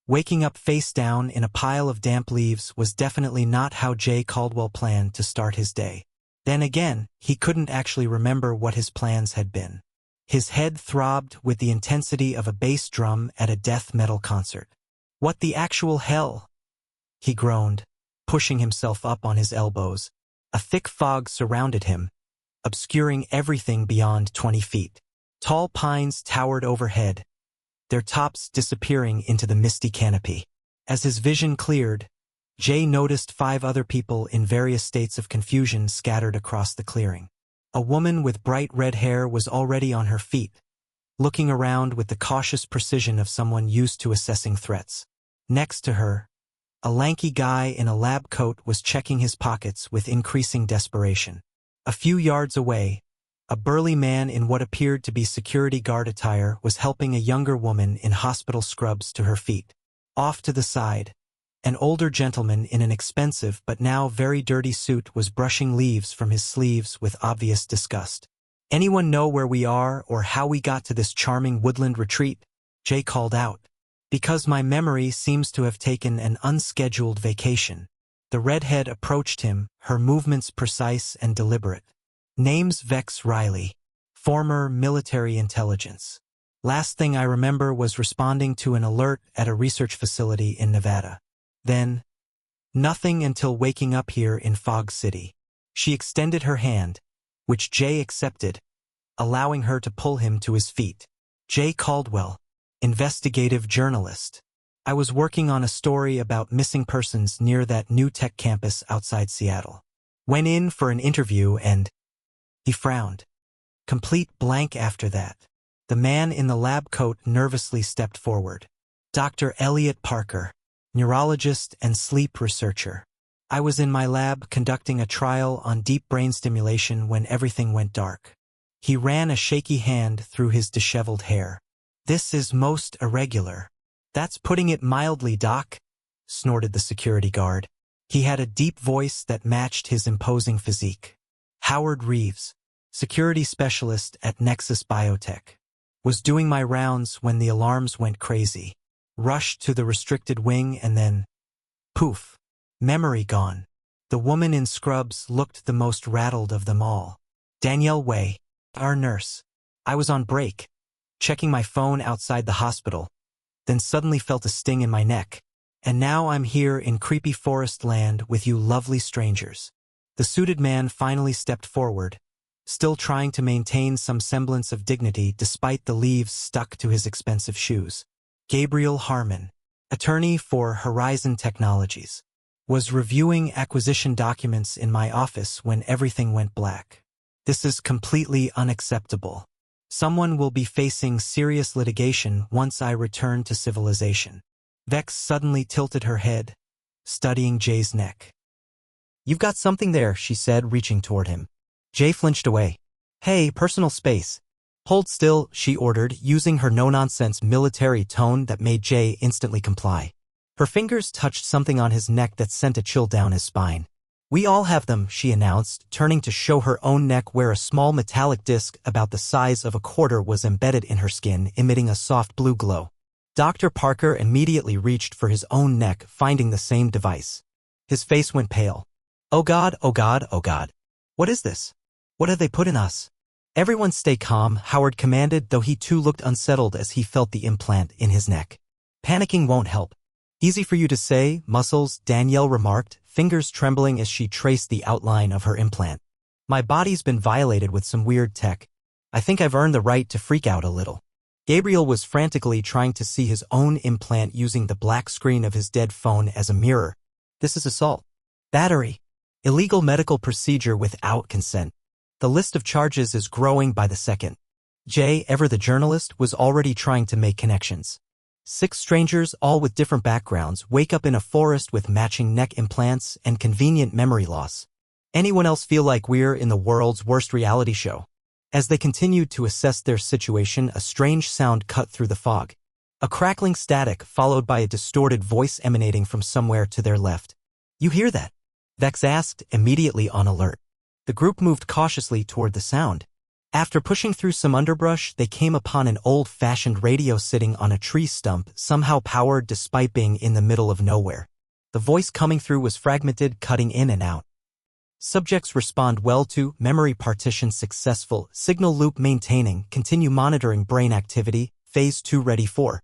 Waking up face down in a pile of damp leaves was definitely not how Jay Caldwell planned to start his day. Then again, he couldn't actually remember what his plans had been. His head throbbed with the intensity of a bass drum at a death metal concert. "What the actual hell?" he groaned, pushing himself up on his elbows. A thick fog surrounded him, obscuring everything beyond 20 feet. Tall pines towered overhead, their tops disappearing into the misty canopy. As his vision cleared, Jay noticed 5 other people in various states of confusion scattered across the clearing. A woman with bright red hair was already on her feet, looking around with the cautious precision of someone used to assessing threats. Next to her, a lanky guy in a lab coat was checking his pockets with increasing desperation. A few yards away, a burly man in what appeared to be security guard attire was helping a younger woman in hospital scrubs to her feet. Off to the side, an older gentleman in an expensive but now very dirty suit was brushing leaves from his sleeves with obvious disgust. "Anyone know where we are or how we got to this charming woodland retreat?" Jay called out. "Because my memory seems to have taken an unscheduled vacation." The redhead approached him, her movements precise and deliberate. "Name's Vex Riley, former military intelligence. Last thing I remember was responding to an alert at a research facility in Nevada. Then, nothing until waking up here in Fog City." She extended her hand, which Jay accepted, allowing her to pull him to his feet. "Jay Caldwell, investigative journalist. I was working on a story about missing persons near that new tech campus outside Seattle. Went in for an interview and..." He frowned. Complete blank after that. The man in the lab coat nervously stepped forward. "Dr. Elliot Parker, neurologist and sleep researcher. I was in my lab conducting a trial on deep brain stimulation when everything went dark." He ran a shaky hand through his disheveled hair. "This is most irregular." "That's putting it mildly, Doc," snorted the security guard. He had a deep voice that matched his imposing physique. "Howard Reeves, security specialist at Nexus Biotech. Was doing my rounds when the alarms went crazy. Rushed to the restricted wing and then... poof. Memory gone." The woman in scrubs looked the most rattled of them all. "Danielle Way, our nurse. I was on break, checking my phone outside the hospital, then suddenly felt a sting in my neck. And now I'm here in creepy forest land with you lovely strangers." The suited man finally stepped forward, still trying to maintain some semblance of dignity despite the leaves stuck to his expensive shoes. "Gabriel Harmon, attorney for Horizon Technologies. Was reviewing acquisition documents in my office when everything went black. This is completely unacceptable. Someone will be facing serious litigation once I return to civilization." Vex suddenly tilted her head, studying Jay's neck. "You've got something there," she said, reaching toward him. Jay flinched away. "Hey, personal space." "Hold still," she ordered, using her no-nonsense military tone that made Jay instantly comply. Her fingers touched something on his neck that sent a chill down his spine. "We all have them," she announced, turning to show her own neck where a small metallic disc about the size of a quarter was embedded in her skin, emitting a soft blue glow. Dr. Parker immediately reached for his own neck, finding the same device. His face went pale. "Oh God, oh God, oh God. What is this? What have they put in us?" "Everyone stay calm," Howard commanded, though he too looked unsettled as he felt the implant in his neck. "Panicking won't help." "Easy for you to say, Muscles," Danielle remarked, fingers trembling as she traced the outline of her implant. "My body's been violated with some weird tech. I think I've earned the right to freak out a little." Gabriel was frantically trying to see his own implant using the black screen of his dead phone as a mirror. "This is assault. Battery. Illegal medical procedure without consent. The list of charges is growing by the second." Jay, ever the journalist, was already trying to make connections. 6 strangers, all with different backgrounds, wake up in a forest with matching neck implants and convenient memory loss. Anyone else feel like we're in the world's worst reality show? As they continued to assess their situation, a strange sound cut through the fog. A crackling static followed by a distorted voice emanating from somewhere to their left. "You hear that?" Vex asked, immediately on alert. The group moved cautiously toward the sound. After pushing through some underbrush, they came upon an old-fashioned radio sitting on a tree stump, somehow powered despite being in the middle of nowhere. The voice coming through was fragmented, cutting in and out. Subjects respond well to, memory partition successful, signal loop maintaining, continue monitoring brain activity, phase 2 ready for.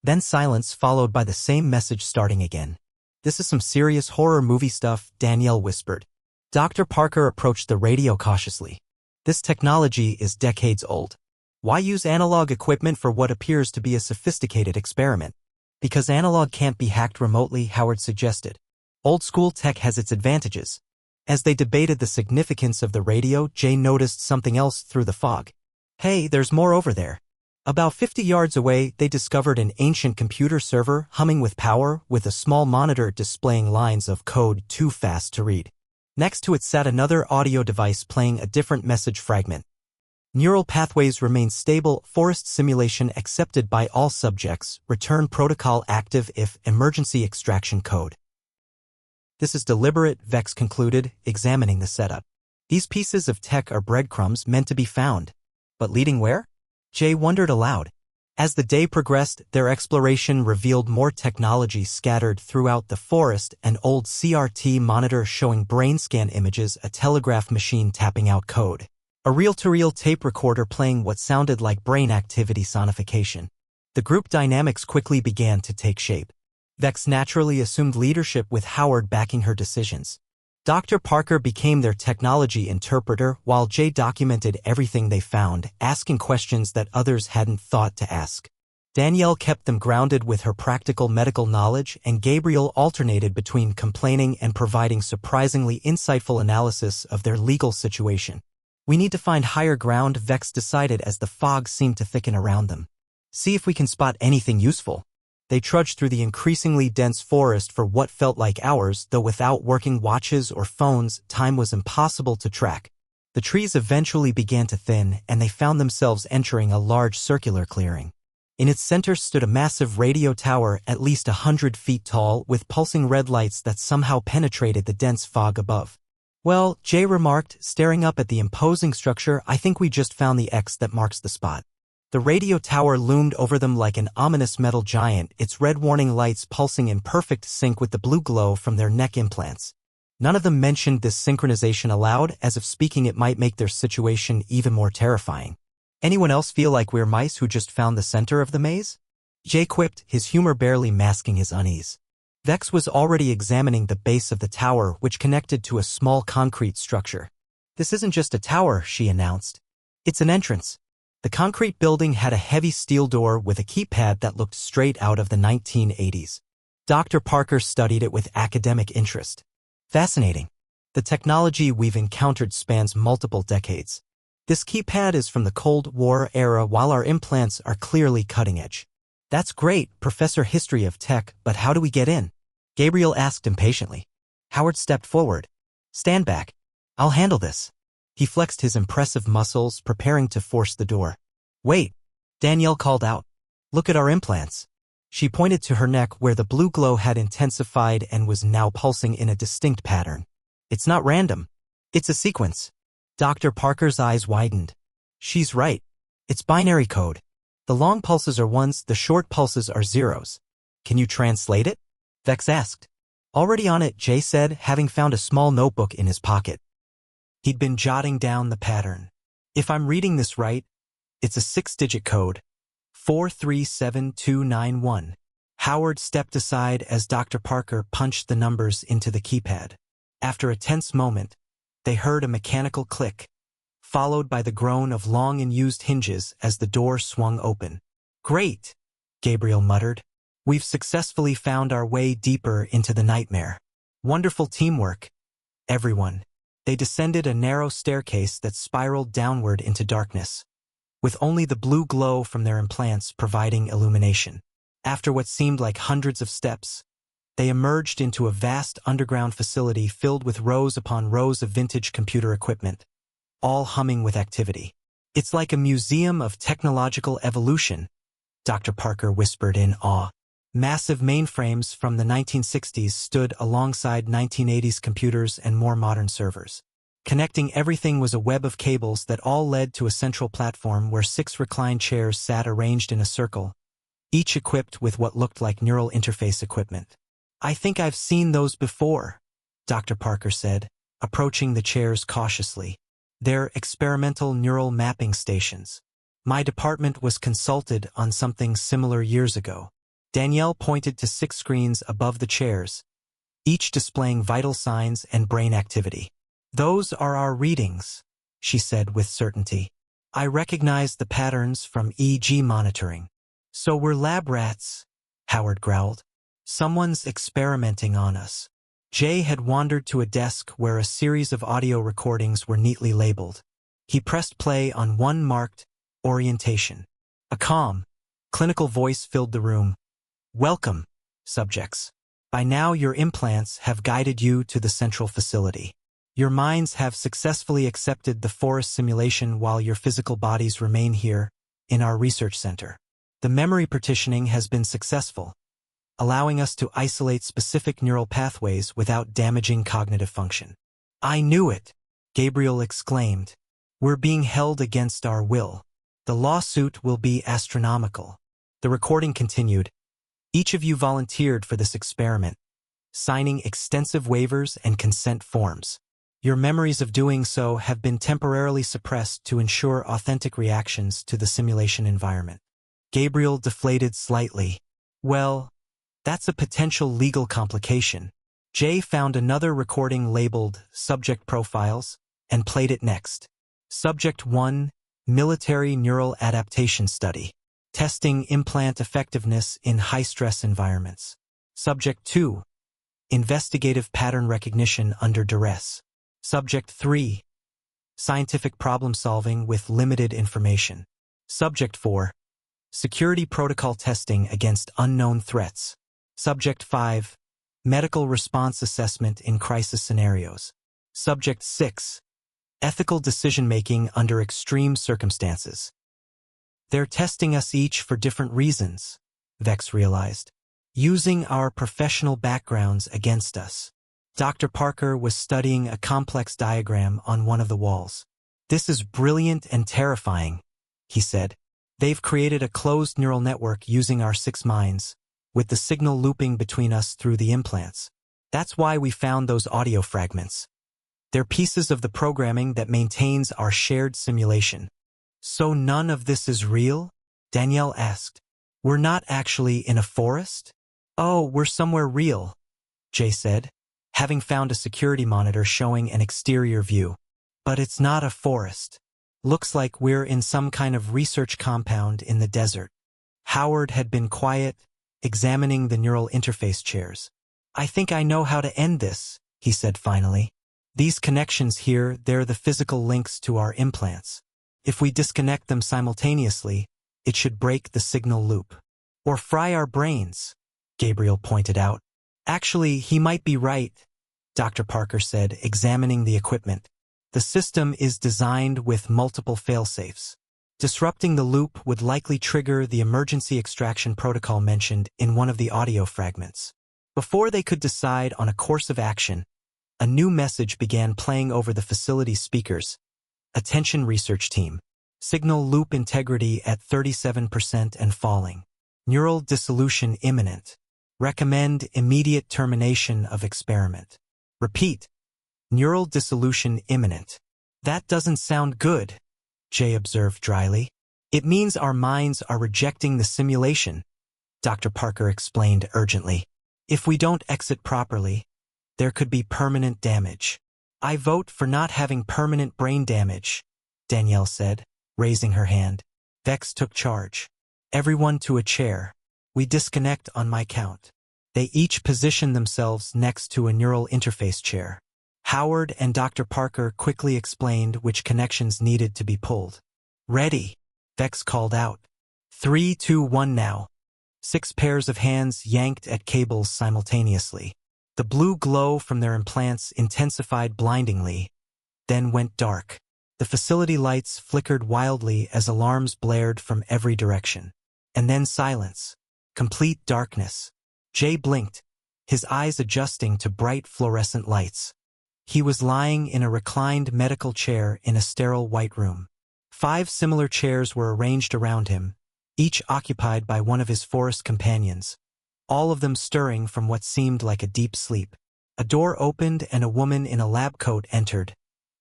Then silence followed by the same message starting again. This is some serious horror movie stuff, Danielle whispered. Dr. Parker approached the radio cautiously. This technology is decades old. Why use analog equipment for what appears to be a sophisticated experiment? Because analog can't be hacked remotely, Howard suggested. Old-school tech has its advantages. As they debated the significance of the radio, Jay noticed something else through the fog. Hey, there's more over there. About 50 yards away, they discovered an ancient computer server humming with power, with a small monitor displaying lines of code too fast to read. Next to it sat another audio device playing a different message fragment. Neural pathways remain stable, forest simulation accepted by all subjects, return protocol active if emergency extraction code. This is deliberate, Vex concluded, examining the setup. These pieces of tech are breadcrumbs meant to be found. But leading where? Jay wondered aloud. As the day progressed, their exploration revealed more technology scattered throughout the forest, an old CRT monitor showing brain scan images, a telegraph machine tapping out code, a reel-to-reel tape recorder playing what sounded like brain activity sonification. The group dynamics quickly began to take shape. Vex naturally assumed leadership with Howard backing her decisions. Dr. Parker became their technology interpreter while Jay documented everything they found, asking questions that others hadn't thought to ask. Danielle kept them grounded with her practical medical knowledge, and Gabriel alternated between complaining and providing surprisingly insightful analysis of their legal situation. We need to find higher ground, Vex decided as the fog seemed to thicken around them. See if we can spot anything useful. They trudged through the increasingly dense forest for what felt like hours, though without working watches or phones, time was impossible to track. The trees eventually began to thin, and they found themselves entering a large circular clearing. In its center stood a massive radio tower at least 100 feet tall, with pulsing red lights that somehow penetrated the dense fog above. Well, Jay remarked, staring up at the imposing structure, I think we just found the X that marks the spot. The radio tower loomed over them like an ominous metal giant, its red warning lights pulsing in perfect sync with the blue glow from their neck implants. None of them mentioned this synchronization aloud, as if speaking it might make their situation even more terrifying. Anyone else feel like we're mice who just found the center of the maze? Jay quipped, his humor barely masking his unease. Vex was already examining the base of the tower, which connected to a small concrete structure. This isn't just a tower, she announced. It's an entrance. The concrete building had a heavy steel door with a keypad that looked straight out of the 1980s. Dr. Parker studied it with academic interest. Fascinating. The technology we've encountered spans multiple decades. This keypad is from the Cold War era, while our implants are clearly cutting edge. That's great, Professor History of Tech, but how do we get in? Gabriel asked impatiently. Howard stepped forward. Stand back. I'll handle this. He flexed his impressive muscles, preparing to force the door. Wait, Danielle called out. Look at our implants. She pointed to her neck where the blue glow had intensified and was now pulsing in a distinct pattern. It's not random. It's a sequence. Dr. Parker's eyes widened. She's right. It's binary code. The long pulses are ones, the short pulses are zeros. Can you translate it? Vex asked. Already on it, Jay said, having found a small notebook in his pocket. He'd been jotting down the pattern. If I'm reading this right, it's a 6-digit code. 437291. Howard stepped aside as Dr. Parker punched the numbers into the keypad. After a tense moment, they heard a mechanical click, followed by the groan of long and used hinges as the door swung open. Great, Gabriel muttered. We've successfully found our way deeper into the nightmare. Wonderful teamwork, everyone. They descended a narrow staircase that spiraled downward into darkness, with only the blue glow from their implants providing illumination. After what seemed like hundreds of steps, they emerged into a vast underground facility filled with rows upon rows of vintage computer equipment, all humming with activity. It's like a museum of technological evolution, Dr. Parker whispered in awe. Massive mainframes from the 1960s stood alongside 1980s computers and more modern servers. Connecting everything was a web of cables that all led to a central platform where 6 reclined chairs sat arranged in a circle, each equipped with what looked like neural interface equipment. "I think I've seen those before," Dr. Parker said, approaching the chairs cautiously. "They're experimental neural mapping stations. My department was consulted on something similar years ago." Danielle pointed to 6 screens above the chairs, each displaying vital signs and brain activity. "Those are our readings," she said with certainty. "I recognize the patterns from EEG monitoring." "So we're lab rats," Howard growled. "Someone's experimenting on us." Jay had wandered to a desk where a series of audio recordings were neatly labeled. He pressed play on one marked orientation. A calm, clinical voice filled the room. "Welcome, subjects. By now your implants have guided you to the central facility. Your minds have successfully accepted the forest simulation while your physical bodies remain here, in our research center. The memory partitioning has been successful, allowing us to isolate specific neural pathways without damaging cognitive function." "I knew it," Gabriel exclaimed. "We're being held against our will. The lawsuit will be astronomical." The recording continued. "Each of you volunteered for this experiment, signing extensive waivers and consent forms. Your memories of doing so have been temporarily suppressed to ensure authentic reactions to the simulation environment." Gabriel deflated slightly. "Well, that's a potential legal complication." Jay found another recording labeled Subject Profiles and played it next. Subject 1, Military Neural Adaptation Study. Testing implant effectiveness in high-stress environments. Subject 2, Investigative Pattern Recognition under Duress. Subject 3, Scientific Problem Solving with Limited Information. Subject 4, Security Protocol Testing Against Unknown Threats. Subject 5, Medical Response Assessment in Crisis Scenarios. Subject 6, Ethical Decision-Making Under Extreme Circumstances. "They're testing us each for different reasons," Vex realized, "using our professional backgrounds against us." Dr. Parker was studying a complex diagram on one of the walls. "This is brilliant and terrifying," he said. "They've created a closed neural network using our 6 minds, with the signal looping between us through the implants. That's why we found those audio fragments. They're pieces of the programming that maintains our shared simulation." "So none of this is real?" Danielle asked. "We're not actually in a forest?" "Oh, we're somewhere real," Jay said, having found a security monitor showing an exterior view. "But it's not a forest. Looks like we're in some kind of research compound in the desert." Howard had been quiet, examining the neural interface chairs. "I think I know how to end this," he said finally. "These connections here, they're the physical links to our implants. If we disconnect them simultaneously, it should break the signal loop. Or fry our brains," Gabriel pointed out. "Actually, he might be right," Dr. Parker said, examining the equipment. "The system is designed with multiple failsafes. Disrupting the loop would likely trigger the emergency extraction protocol mentioned in one of the audio fragments." Before they could decide on a course of action, a new message began playing over the facility's speakers. "Attention research team. Signal loop integrity at 37% and falling. Neural dissolution imminent. Recommend immediate termination of experiment. Repeat. Neural dissolution imminent." "That doesn't sound good," Jay observed dryly. "It means our minds are rejecting the simulation," Dr. Parker explained urgently. "If we don't exit properly, there could be permanent damage." "I vote for not having permanent brain damage," Danielle said, raising her hand. Vex took charge. "Everyone to a chair. We disconnect on my count." They each positioned themselves next to a neural interface chair. Howard and Dr. Parker quickly explained which connections needed to be pulled. "Ready," Vex called out. 3, 2, 1 now." 6 pairs of hands yanked at cables simultaneously. The blue glow from their implants intensified blindingly, then went dark. The facility lights flickered wildly as alarms blared from every direction. And then silence. Complete darkness. Jay blinked, his eyes adjusting to bright fluorescent lights. He was lying in a reclined medical chair in a sterile white room. 5 similar chairs were arranged around him, each occupied by one of his forest companions, all of them stirring from what seemed like a deep sleep. A door opened and a woman in a lab coat entered,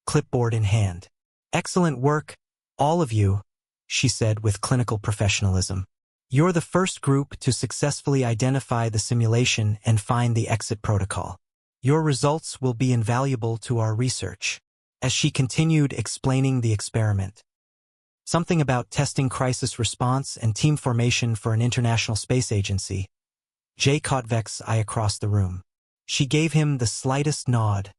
clipboard in hand. "Excellent work, all of you," she said with clinical professionalism. "You're the first group to successfully identify the simulation and find the exit protocol. Your results will be invaluable to our research." As she continued explaining the experiment, something about testing crisis response and team formation for an international space agency, Jay caught Vex's eye across the room. She gave him the slightest nod,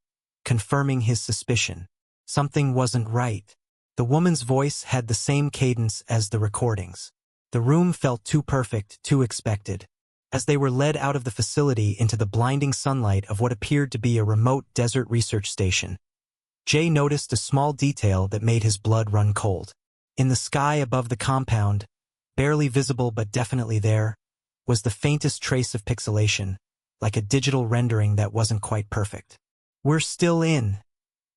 confirming his suspicion. Something wasn't right. The woman's voice had the same cadence as the recordings. The room felt too perfect, too expected. As they were led out of the facility into the blinding sunlight of what appeared to be a remote desert research station, Jay noticed a small detail that made his blood run cold. In the sky above the compound, barely visible but definitely there, was the faintest trace of pixelation, like a digital rendering that wasn't quite perfect. "We're still in,"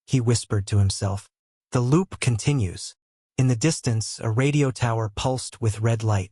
he whispered to himself. The loop continues. In the distance, a radio tower pulsed with red light.